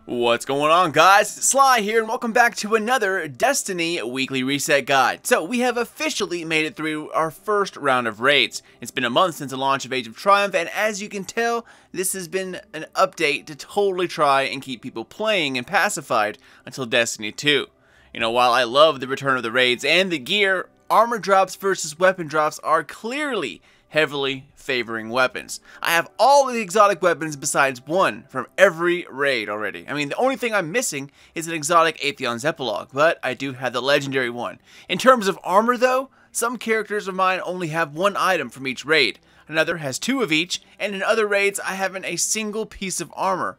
What's going on, guys? Sly here, and welcome back to another Destiny Weekly Reset Guide. So, we have officially made it through our first round of raids. It's been a month since the launch of Age of Triumph, and as you can tell, this has been an update to totally try and keep people playing and pacified until Destiny 2. You know, while I love the return of the raids and the gear, armor drops versus weapon drops are clearly heavily favoring weapons. I have all of the exotic weapons besides one from every raid already. I mean, the only thing I'm missing is an exotic Atheon's Epilogue, but I do have the legendary one. In terms of armor though, some characters of mine only have one item from each raid. Another has two of each, and in other raids I haven't a single piece of armor.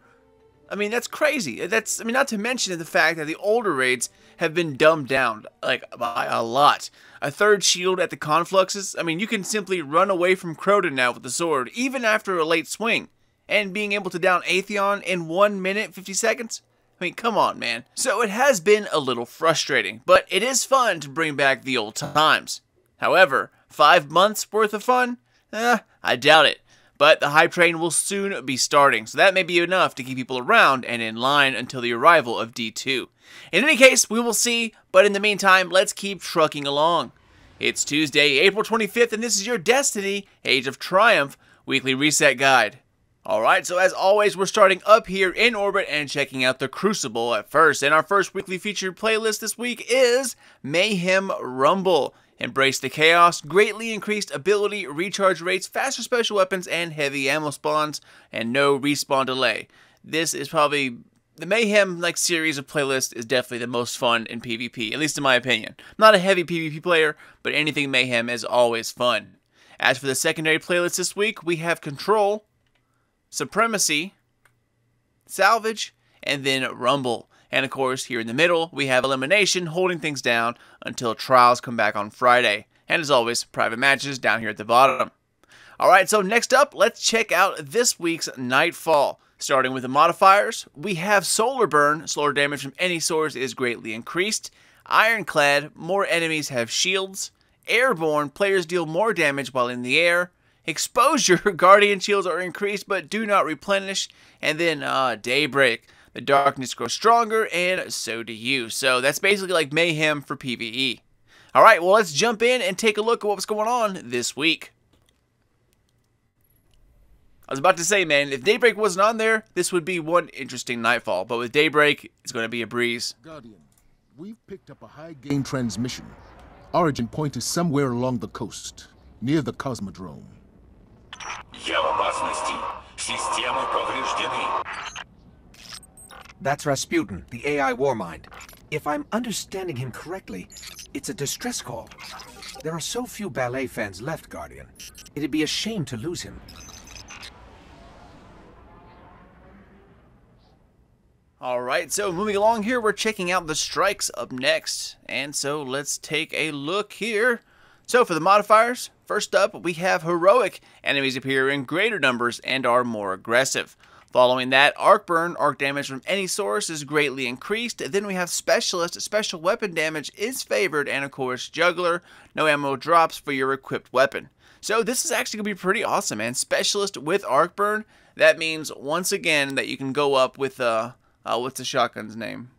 I mean, that's crazy. Not to mention the fact that the older raids have been dumbed down, like, by a lot. A third shield at the confluxes. I mean, you can simply run away from Crota now with the sword, even after a late swing. And being able to down Atheon in 1 minute, 50 seconds? I mean, come on, man. So it has been a little frustrating, but it is fun to bring back the old times. However, 5 months worth of fun? I doubt it. But the hype train will soon be starting, so that may be enough to keep people around and in line until the arrival of D2. In any case, we will see, but in the meantime, let's keep trucking along. It's Tuesday, April 25th, and this is your Destiny Age of Triumph Weekly Reset Guide. Alright, so as always, we're starting up here in orbit and checking out the Crucible at first. And our first weekly featured playlist this week is Mayhem Rumble. Embrace the chaos, greatly increased ability, recharge rates, faster special weapons, and heavy ammo spawns, and no respawn delay. This is probably, the Mayhem series of playlists is definitely the most fun in PvP, at least in my opinion. I'm not a heavy PvP player, but anything Mayhem is always fun. As for the secondary playlist this week, we have Control, Supremacy, Salvage, and then Rumble. And of course, here in the middle, we have Elimination holding things down until Trials come back on Friday. And as always, private matches down here at the bottom. Alright, so next up, let's check out this week's Nightfall. Starting with the modifiers, we have Solar Burn, slower damage from any source is greatly increased. Ironclad, more enemies have shields. Airborne, players deal more damage while in the air. Exposure, Guardian shields are increased but do not replenish. And then Daybreak. The darkness grows stronger, and so do you. So that's basically like Mayhem for PvE. Alright, well, let's jump in and take a look at what's going on this week. I was about to say, man, if Daybreak wasn't on there, this would be one interesting Nightfall. But with Daybreak, it's going to be a breeze. Guardian, we've picked up a high-gain transmission. Origin point is somewhere along the coast, near the Cosmodrome. Я в опасности. Системы повреждены. That's Rasputin, the AI Warmind. If I'm understanding him correctly, it's a distress call. There are so few ballet fans left, Guardian. It'd be a shame to lose him. Alright, so moving along here, we're checking out the strikes up next. And so let's take a look here. So for the modifiers, first up we have Heroic. Enemies appear in greater numbers and are more aggressive. Following that, Arc Burn, arc damage from any source is greatly increased. Then we have Specialist, special weapon damage is favored, and of course Juggler, no ammo drops for your equipped weapon. So this is actually going to be pretty awesome, man. Specialist with Arc Burn, that means once again that you can go up with, what's the shotgun's name?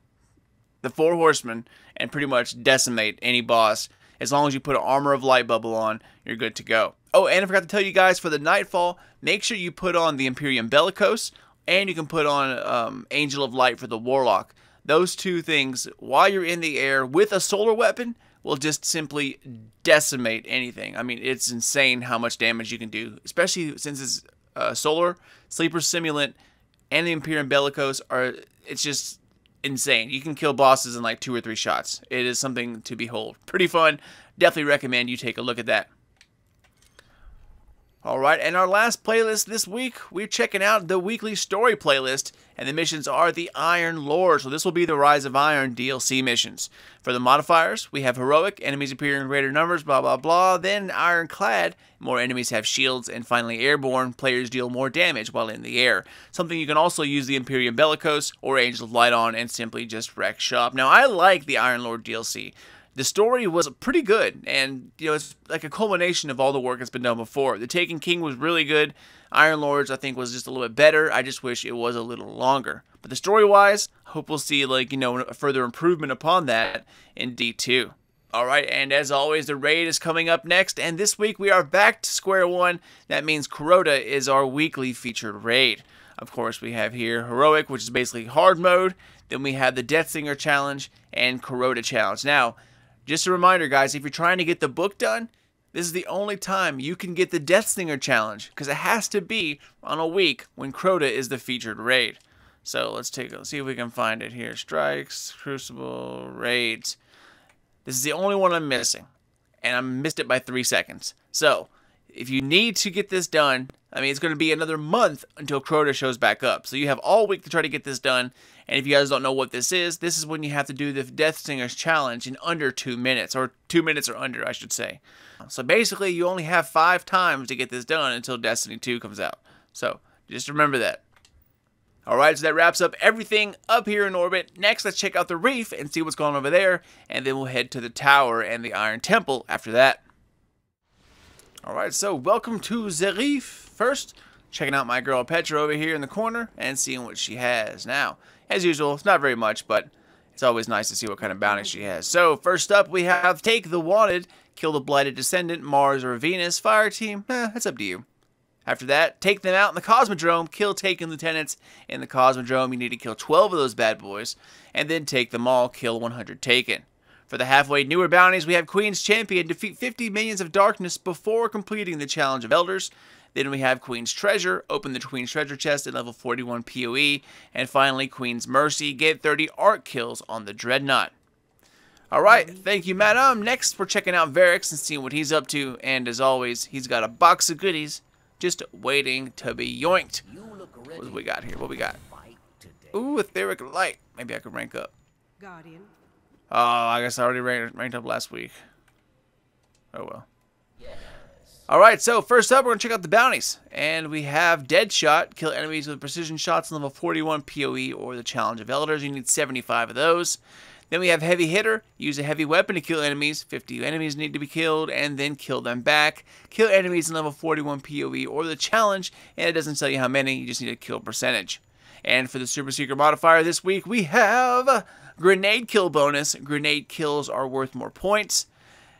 The Four Horsemen, and pretty much decimate any boss. As long as you put an Armor of Light bubble on, you're good to go. Oh, and I forgot to tell you guys, for the Nightfall, make sure you put on the Imperium Bellicose, and you can put on Angel of Light for the Warlock. Those two things, while you're in the air with a solar weapon, will just simply decimate anything. I mean, it's insane how much damage you can do, especially since it's solar, Sleeper Simulant, and the Imperium Bellicose it's just insane. You can kill bosses in like 2 or 3 shots. It is something to behold. Pretty fun. Definitely recommend you take a look at that. Alright, and our last playlist this week, we're checking out the weekly story playlist, and the missions are the Iron Lord, so this will be the Rise of Iron DLC missions. For the modifiers, we have Heroic, enemies appear in greater numbers, blah blah blah, then Ironclad, more enemies have shields, and finally Airborne, players deal more damage while in the air. Something you can also use the Imperium Bellicose or Angel of Light on and simply just wreck shop. Now, I like the Iron Lord DLC. The story was pretty good, and it's like a culmination of all the work that's been done before. The Taken King was really good. Iron Lords, I think, was just a little bit better. I just wish it was a little longer. But the story-wise, I hope we'll see a further improvement upon that in D2. Alright, and as always, the raid is coming up next, and this week we are back to square one. That means Crota is our weekly featured raid. Of course, we have here Heroic, which is basically hard mode. Then we have the Deathsinger Challenge and Crota Challenge. Now, just a reminder, guys, if you're trying to get the book done, this is the only time you can get the Deathsinger Challenge, because it has to be on a week when Crota is the featured raid. So let's see if we can find it here. Strikes, Crucible, Raids. This is the only one I'm missing, and I missed it by 3 seconds. So, if you need to get this done, I mean, it's going to be another month until Crota shows back up. So you have all week to try to get this done, and if you guys don't know what this is when you have to do the Deathsinger's Challenge in under 2 minutes, or 2 minutes or under, I should say. So basically, you only have 5 times to get this done until Destiny 2 comes out. So, just remember that. Alright, so that wraps up everything up here in orbit. Next, let's check out the reef and see what's going on over there, and then we'll head to the tower and the Iron Temple after that. Alright, so welcome to the reef. First, checking out my girl Petra over here in the corner and seeing what she has. Now, as usual, it's not very much, but it's always nice to see what kind of bounty she has. So, first up, we have Take the Wanted, Kill the Blighted Descendant, Mars or Venus, Fire Team, that's up to you. After that, take them out in the Cosmodrome, kill Taken Lieutenants in the Cosmodrome. You need to kill 12 of those bad boys, and then take them all, kill 100 Taken. For the halfway newer bounties, we have Queen's Champion, defeat 50 minions of darkness before completing the Challenge of Elders. Then we have Queen's Treasure, open the Queen's Treasure chest at level 41 PoE. And finally, Queen's Mercy, get 30 arc kills on the Dreadnought. Alright, thank you, madam. Next, we're checking out Varix and seeing what he's up to. And as always, he's got a box of goodies just waiting to be yoinked. What do we got here? What we got? Ooh, etheric light. Maybe I could rank up. Guardian. Oh, I guess I already ranked up last week. Oh well. Alright, so first up, we're going to check out the bounties. And we have Deadshot, kill enemies with precision shots in level 41 PoE or the Challenge of Elders. You need 75 of those. Then we have Heavy Hitter, use a heavy weapon to kill enemies. 50 enemies need to be killed, and then kill them back. Kill enemies in level 41 PoE or the Challenge, and it doesn't tell you how many, you just need a kill percentage. And for the Super Secret modifier this week, we have Grenade Kill bonus. Grenade kills are worth more points.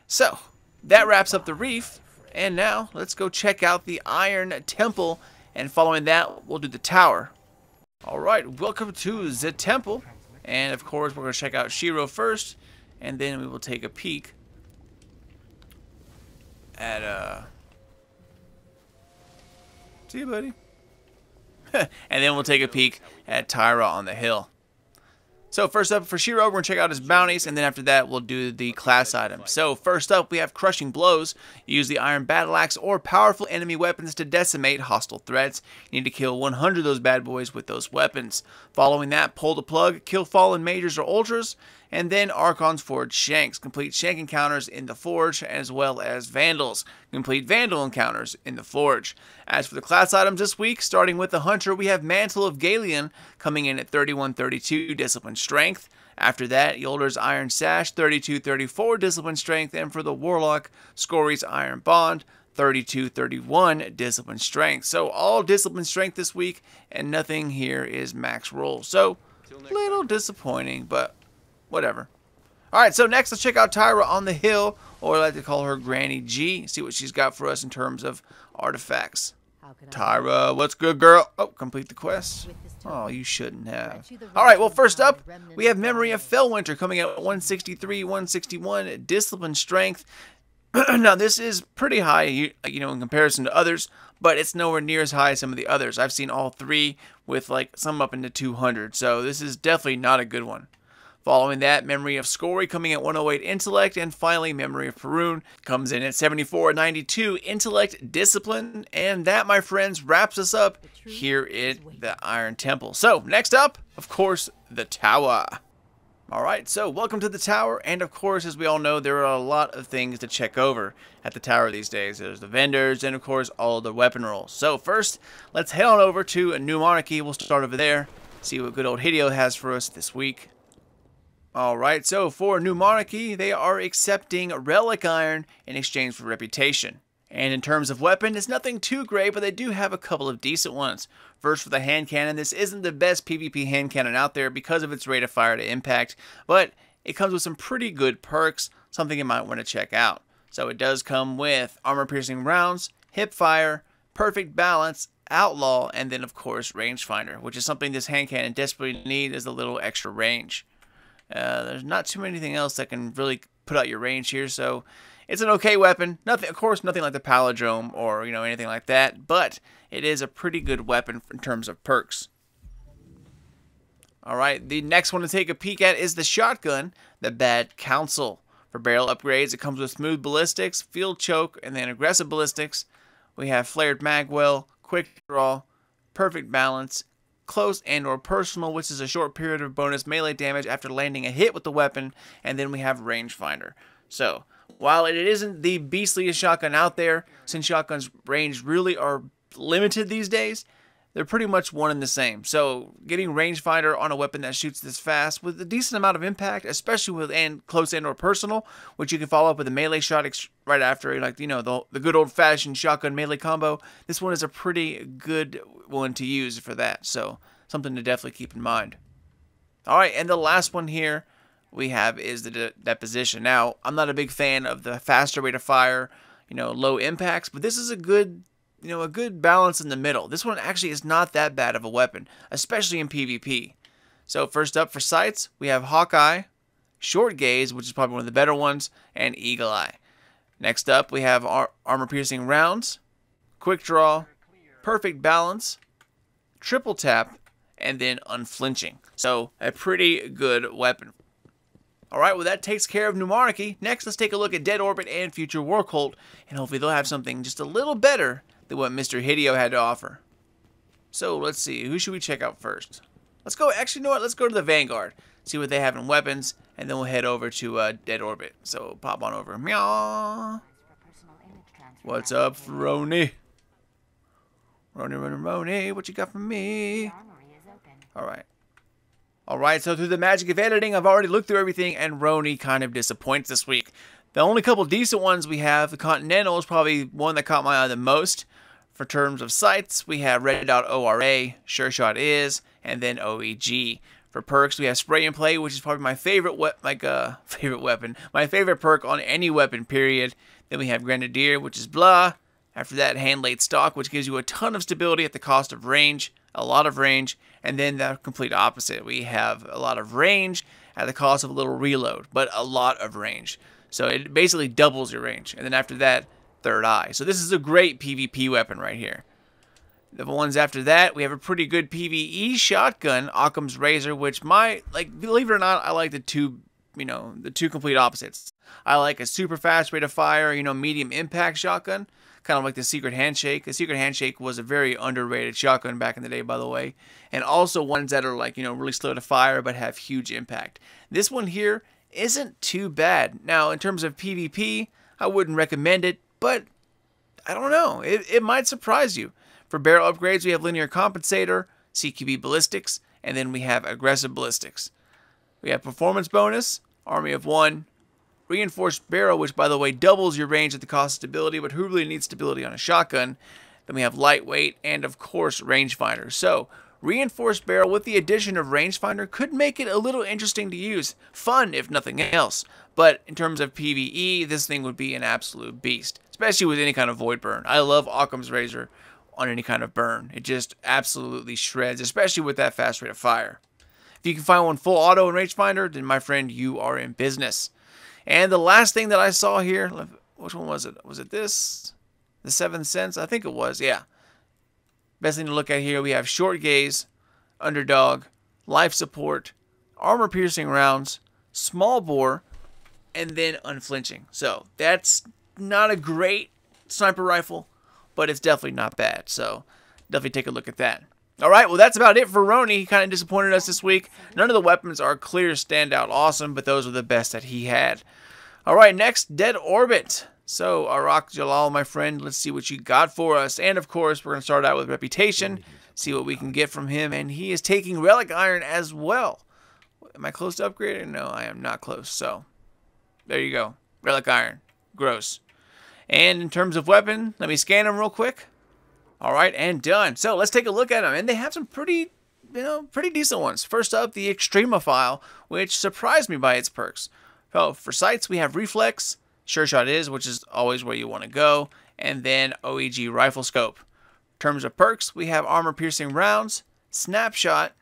So, that wraps up the reef, and now let's go check out the Iron Temple, and following that, we'll do the tower. Alright, welcome to the temple. And of course, we're going to check out Shiro first, and then we will take a peek at, see you, buddy. And then we'll take a peek at Tyra on the hill. So first up for Shiro, we're going to check out his bounties, and then after that, we'll do the class items. So first up, we have Crushing Blows. Use the Iron Battle Axe or powerful enemy weapons to decimate hostile threats. You need to kill 100 of those bad boys with those weapons. Following that, pull the plug, kill fallen majors or ultras, and then Archon's Forge Shanks. Complete Shank encounters in the Forge, as well as Vandals. Complete Vandal encounters in the Forge. As for the class items this week, starting with the Hunter, we have Mantle of Galeon coming in at 31-32 Discipline Strength. After that, Yolder's Iron Sash, 32-34 Discipline Strength, and for the Warlock, Scory's Iron Bond, 32-31 Discipline Strength. So all Discipline Strength this week, and nothing here is max roll. So, little disappointing, but whatever. Alright, so next let's check out Tyra on the hill, or I like to call her Granny G. See what she's got for us in terms of artifacts. Tyra, what's good, girl? Oh, complete the quest. Oh, you shouldn't have. Alright, well, first up, we have Memory of Fellwinter coming out at 163, 161 Discipline Strength. Now, this is pretty high, in comparison to others, but it's nowhere near as high as some of the others. I've seen all three with, some up into 200, so this is definitely not a good one. Following that, Memory of Scory coming at 108 Intellect, and finally Memory of Perun comes in at 74-92 Intellect Discipline, and that, my friends, wraps us up here at the Iron Temple. So, next up, of course, the Tower. Alright, so welcome to the Tower, and of course, as we all know, there are a lot of things to check over at the Tower these days. There's the vendors, and of course, all of the weapon rolls. So first, let's head on over to New Monarchy. We'll start over there, see what good old Hideo has for us this week. Alright, so for New Monarchy, they are accepting Relic Iron in exchange for Reputation. And in terms of weapon, it's nothing too great, but they do have a couple of decent ones. First, for the hand cannon, this isn't the best PvP hand cannon out there because of its rate of fire to impact, but it comes with some pretty good perks, something you might want to check out. So it does come with armor-piercing rounds, hip fire, perfect balance, outlaw, and then of course rangefinder, which is something this hand cannon desperately needs, is a little extra range. There's not too anything else that can really put out your range here, so it's an okay weapon. Nothing, of course, nothing like the palindrome or anything like that, but it is a pretty good weapon in terms of perks. Alright, the next one to take a peek at is the shotgun, the Bad Counsel. For barrel upgrades, it comes with smooth ballistics, field choke, and then aggressive ballistics. We have flared magwell, quick draw, perfect balance, close and or personal, which is a short period of bonus melee damage after landing a hit with the weapon, and then we have rangefinder. So, while it isn't the beastliest shotgun out there, since shotguns range really are limited these days, they're pretty much one and the same. So getting rangefinder on a weapon that shoots this fast with a decent amount of impact, especially with close and or personal, which you can follow up with a melee shot right after, like the good old fashioned shotgun melee combo. This one is a pretty good one to use for that. So something to definitely keep in mind. All right, and the last one here we have is the Deposition. Now, I'm not a big fan of the faster rate of fire, low impacts, but this is a good balance in the middle. This one actually is not that bad of a weapon, especially in PvP. So first up for sights, we have Hawkeye, Short Gaze, which is probably one of the better ones, and Eagle Eye. Next up, we have armor-piercing rounds, Quick Draw, Perfect Balance, Triple Tap, and then Unflinching. So a pretty good weapon. Alright, well that takes care of New Monarchy. Next, let's take a look at Dead Orbit and Future War Cult, and hopefully they'll have something just a little better than what Mr. Hideo had to offer. So let's see, who should we check out first? Let's go, actually, you know what, let's go to the Vanguard, see what they have in weapons, and then we'll head over to Dead Orbit. So pop on over. Meow. What's up, Roni? Roni, what you got for me? Alright. Alright, so through the magic of editing, I've already looked through everything, and Roni kind of disappoints this week. The only couple decent ones we have, the Continental is probably one that caught my eye the most. For terms of sights, we have Red Dot ORA, Sure Shot Is, and then OEG. For perks, we have Spray and Play, which is probably my favorite favorite weapon. My favorite perk on any weapon, period. Then we have Grenadier, which is blah. After that, Hand Laid Stock, which gives you a ton of stability at the cost of range, a lot of range. And then the complete opposite. We have a lot of range at the cost of a little reload, but a lot of range. So it basically doubles your range. And then after that, Third Eye. So this is a great PvP weapon right here. The ones after that, we have a pretty good PvE shotgun, Occam's Razor, which believe it or not, I like the two complete opposites. I like a super fast rate of fire, medium impact shotgun, kind of like the Secret Handshake. The Secret Handshake was a very underrated shotgun back in the day, by the way. And also ones that are really slow to fire but have huge impact. This one here isn't too bad. Now, in terms of PvP, I wouldn't recommend it, but I don't know. It might surprise you. For barrel upgrades, we have Linear Compensator, CQB Ballistics, and then we have Aggressive Ballistics. We have Performance Bonus, Army of One, Reinforced Barrel, which, by the way, doubles your range at the cost of stability, but who really needs stability on a shotgun? Then we have Lightweight, and, of course, Rangefinder. So, Reinforced Barrel with the addition of Rangefinder could make it a little interesting to use. Fun, if nothing else. But in terms of PvE, this thing would be an absolute beast, especially with any kind of Void Burn. I love Occam's Razor on any kind of burn. It just absolutely shreds, especially with that fast rate of fire. If you can find one full auto and rangefinder, then my friend, you are in business. And the last thing that I saw here, which one was it? Was it this? The 7 cents? I think it was, yeah. Best thing to look at here, we have Short Gaze, Underdog, Life Support, Armor Piercing Rounds, Small Bore, and then Unflinching. So that's not a great sniper rifle, but it's definitely not bad. So definitely take a look at that. Alright, well that's about it for Roni. He kind of disappointed us this week. None of the weapons are clear standout awesome, but those are the best that he had. Alright, next, Dead Orbit. So, Arak Jalal, my friend, let's see what you got for us. And of course, we're going to start out with Reputation, see what we can get from him. And he is taking Relic Iron as well. Am I close to upgrading? No, I am not close. So, there you go. Relic Iron. Gross. And in terms of weapon, let me scan them real quick. Alright, and done. So, let's take a look at them. And they have some pretty decent ones. First up, the Extremophile, which surprised me by its perks. So, for sights, we have Reflex, Sure Shot is, which is always where you want to go, and then OEG Rifle Scope. In terms of perks, we have Armor Piercing Rounds, Snapshot,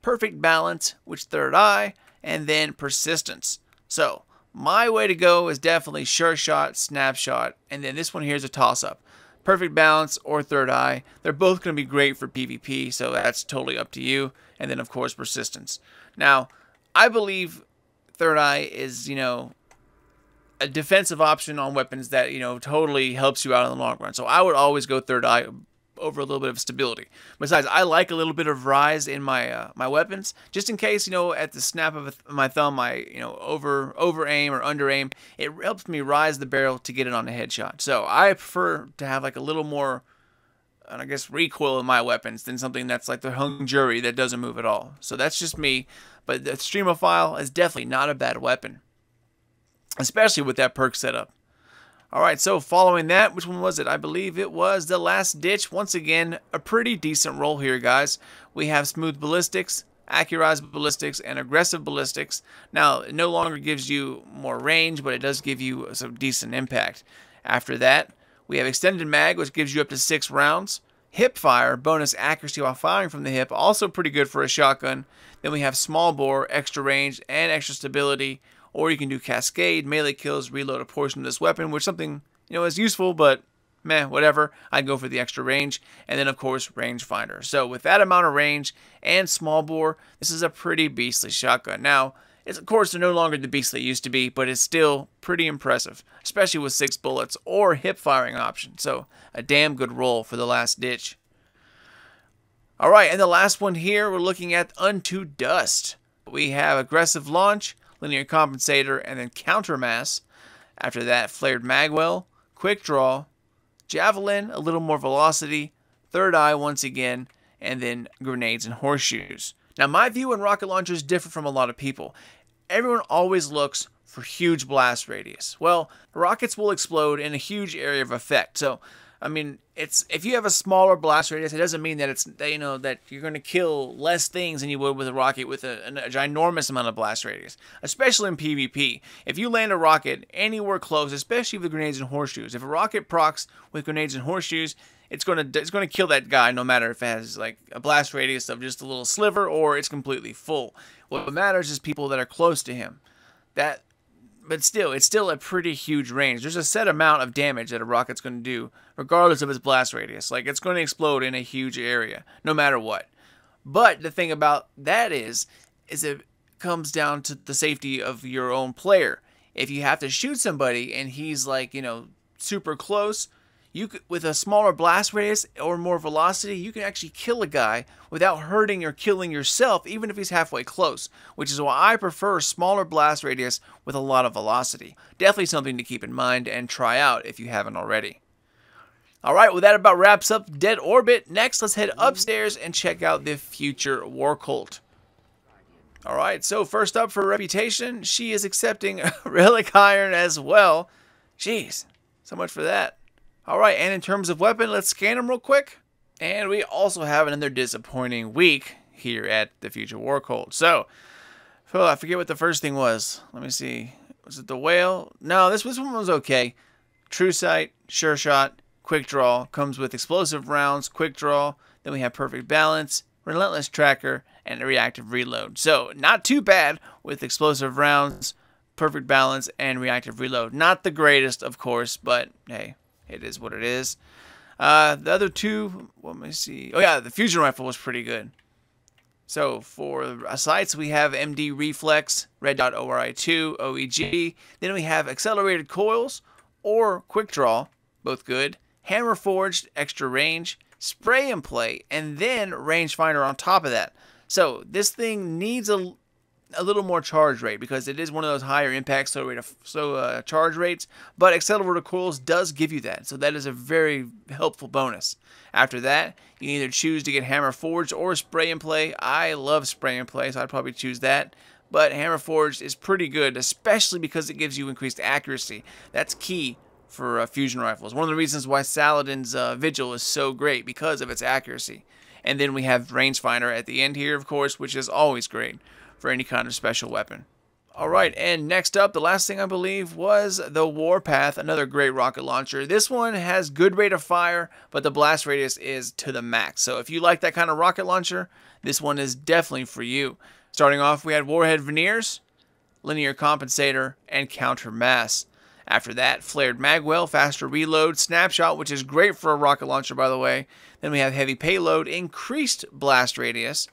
Perfect Balance, which Third Eye, and then Persistence. So, my way to go is definitely Sure Shot, Snapshot, and then this one here is a toss-up. Perfect Balance or Third Eye. They're both going to be great for PvP, so that's totally up to you. And then, of course, Persistence. Now, I believe Third Eye is, a defensive option on weapons that, totally helps you out in the long run. So I would always go Third Eye over a little bit of stability. Besides, I like a little bit of rise in my my weapons, just in case, at the snap of my thumb, I, over aim or under aim, it helps me rise the barrel to get it on a headshot. So I prefer to have like a little more, I guess, recoil in my weapons than something that's like the Hung Jury that doesn't move at all. So that's just me, but the Extremophile is definitely not a bad weapon, especially with that perk setup. Alright, so following that, which one was it? I believe it was the Last Ditch. Once again, a pretty decent roll here, guys. We have Smooth Ballistics, Accurized Ballistics, and Aggressive Ballistics. Now, it no longer gives you more range, but it does give you some decent impact. After that, we have Extended Mag, which gives you up to 6 rounds. Hip Fire, bonus accuracy while firing from the hip, also pretty good for a shotgun. Then we have Small Bore, extra range, and extra stability. Or you can do Cascade, melee kills, reload a portion of this weapon, which something, is useful, but meh, whatever. I'd go for the extra range. And then, of course, Rangefinder. So with that amount of range and small bore, this is a pretty beastly shotgun. Now, it's, of course, they're no longer the beastly it used to be, but it's still pretty impressive, especially with 6 bullets or hip firing option. So a damn good roll for the Last Ditch. Alright, and the last one here, we're looking at Unto Dust. We have Aggressive Launch, Linear Compensator, and then Countermass. After that, Flared Magwell, Quick Draw, Javelin, a little more velocity, Third Eye once again, and then Grenades and Horseshoes. Now, my view on rocket launchers differ from a lot of people. Everyone always looks for huge blast radius. Well, rockets will explode in a huge area of effect. So, I mean, if you have a smaller blast radius, it doesn't mean that that you're going to kill less things than you would with a rocket with a ginormous amount of blast radius, especially in PvP. If you land a rocket anywhere close, especially with grenades and horseshoes, if a rocket procs with grenades and horseshoes, it's going to kill that guy no matter if it has like a blast radius of just a little sliver or it's completely full. What matters is people that are close to him. But still, it's still a pretty huge range. There's a set amount of damage that a rocket's going to do, regardless of its blast radius. Like, it's going to explode in a huge area, no matter what. But the thing about that is it comes down to the safety of your own player. If you have to shoot somebody and he's like, super close, you could, with a smaller blast radius or more velocity, you can actually kill a guy without hurting or killing yourself, even if he's halfway close, which is why I prefer smaller blast radius with a lot of velocity. Definitely something to keep in mind and try out if you haven't already. Alright, well that about wraps up Dead Orbit. Next, let's head upstairs and check out the future War Cult. Alright, so first up for Reputation, she is accepting Relic Iron as well. Jeez, so much for that. Alright, and in terms of weapon, let's scan them real quick. And we also have another disappointing week here at the Future War Cult. So, I forget what the first thing was. Let me see. Was it the Whale? No, this one was okay. True Sight, Sure Shot, Quick Draw. Comes with Explosive Rounds, Quick Draw. Then we have Perfect Balance, Relentless Tracker, and a Reactive Reload. So, not too bad with Explosive Rounds, Perfect Balance, and Reactive Reload. Not the greatest, of course, but hey. It is what it is. The other two, let me see. Oh yeah, the Fusion Rifle was pretty good. So for sights, we have MD Reflex, Red Dot ORI2, OEG. Then we have Accelerated Coils or Quick Draw, both good. Hammer Forged, extra range, Spray and Play, and then Rangefinder on top of that. So this thing needs a little more charge rate because it is one of those higher impact slow charge rates, but Accelerated Coils does give you that, so that is a very helpful bonus. After that, you can either choose to get Hammer Forged or Spray and Play. I love Spray and Play, so I'd probably choose that, but Hammer Forged is pretty good, especially because it gives you increased accuracy. That's key for fusion rifles. One of the reasons why Saladin's Vigil is so great, because of its accuracy. And then we have Rangefinder at the end here, of course, which is always great for any kind of special weapon. Alright, and next up, the last thing I believe was the Warpath, another great rocket launcher. This one has good rate of fire, but the blast radius is to the max. So if you like that kind of rocket launcher, this one is definitely for you. Starting off, we had Warhead Veneers, Linear Compensator, and Counter Mass. After that, Flared Magwell, Faster Reload, Snapshot, which is great for a rocket launcher, by the way. Then we have Heavy Payload, Increased Blast Radius,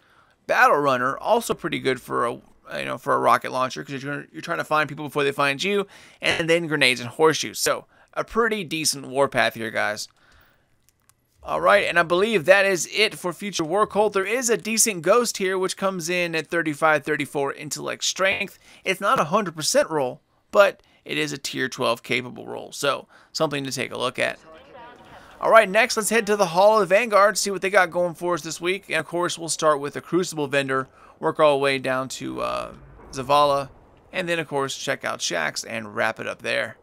Battle Runner, also pretty good for a rocket launcher, because you're trying to find people before they find you, and then Grenades and Horseshoes. So a pretty decent Warpath here, guys. Alright, and I believe that is it for Future War Cult. There is a decent Ghost here, which comes in at 35-34 Intellect Strength. It's not a 100% roll, but it is a Tier 12 capable roll, so something to take a look at. Alright, next let's head to the Hall of the Vanguard, see what they got going for us this week. And of course, we'll start with the Crucible vendor, work all the way down to Zavala, and then of course check out Shaxx and wrap it up there.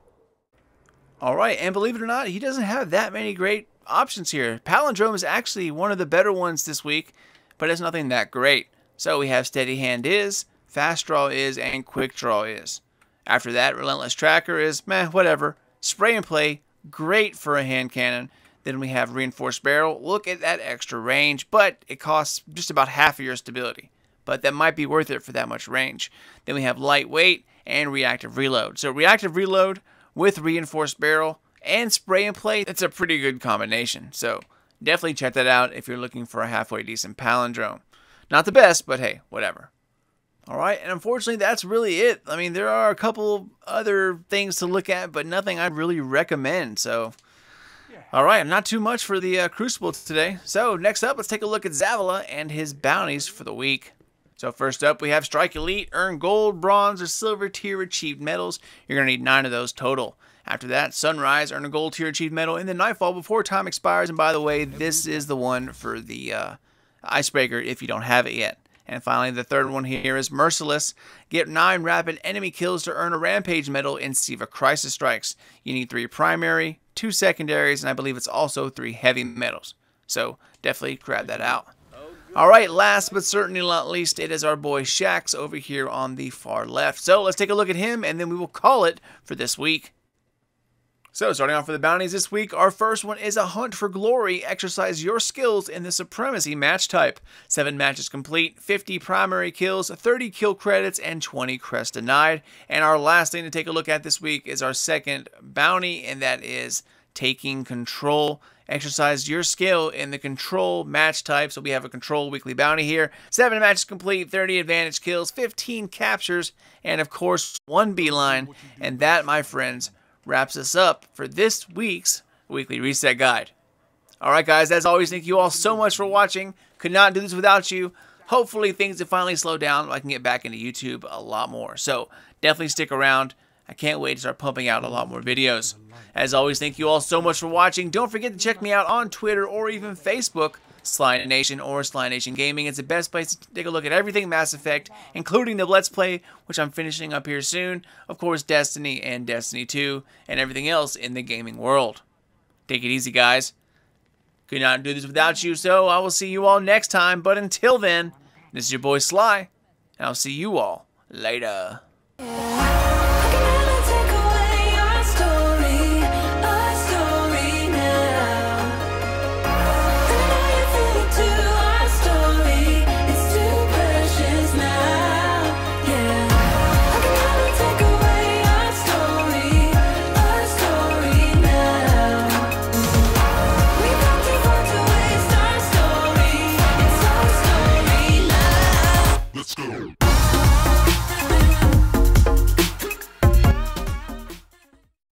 Alright, and believe it or not, he doesn't have that many great options here. Palindrome is actually one of the better ones this week, but it's nothing that great. So we have Steady Hand is, Fast Draw is, and Quick Draw is. After that, Relentless Tracker is, meh, whatever. Spray and Play, great for a hand cannon. Then we have Reinforced Barrel. Look at that extra range, but it costs just about half of your stability. But that might be worth it for that much range. Then we have Lightweight and Reactive Reload. So Reactive Reload with Reinforced Barrel and Spray and Play, it's a pretty good combination. So definitely check that out if you're looking for a halfway decent Palindrome. Not the best, but hey, whatever. Alright, and unfortunately that's really it. I mean, there are a couple other things to look at, but nothing I'd really recommend. So, alright, not too much for the Crucible today. So, next up, let's take a look at Zavala and his bounties for the week. So, first up, we have Strike Elite, earn gold, bronze, or silver tier achieved medals. You're going to need 9 of those total. After that, Sunrise, earn a gold tier achieved medal in the Nightfall before time expires. And by the way, this is the one for the Icebreaker if you don't have it yet. And finally, the third one here is Merciless. Get 9 rapid enemy kills to earn a Rampage medal in Siva Crisis Strikes. You need 3 primary, 2 secondaries, and I believe it's also 3 heavy medals. So definitely grab that out. Alright, last but certainly not least, it is our boy Shaxx over here on the far left. So let's take a look at him, and then we will call it for this week. So, starting off with the bounties this week, our first one is a Hunt for Glory. Exercise your skills in the Supremacy match type. 7 matches complete, 50 primary kills, 30 kill credits, and 20 crest denied. And our last thing to take a look at this week is our second bounty, and that is Taking Control. Exercise your skill in the Control match type. So we have a Control weekly bounty here. 7 matches complete, 30 advantage kills, 15 captures, and of course 1 beeline. And that, my friends, wraps us up for this week's Weekly Reset Guide. Alright guys, as always, thank you all so much for watching. Could not do this without you. Hopefully things have finally slowed down. I can get back into YouTube a lot more. So definitely stick around. I can't wait to start pumping out a lot more videos. As always, thank you all so much for watching. Don't forget to check me out on Twitter or even Facebook. Sly Nation or Sly Nation Gaming. It's the best place to take a look at everything Mass Effect, including the Let's Play, which I'm finishing up here soon. Of course, Destiny and Destiny 2, and everything else in the gaming world. Take it easy, guys. Could not do this without you, so I will see you all next time. But until then, this is your boy Sly, and I'll see you all later. Let's go.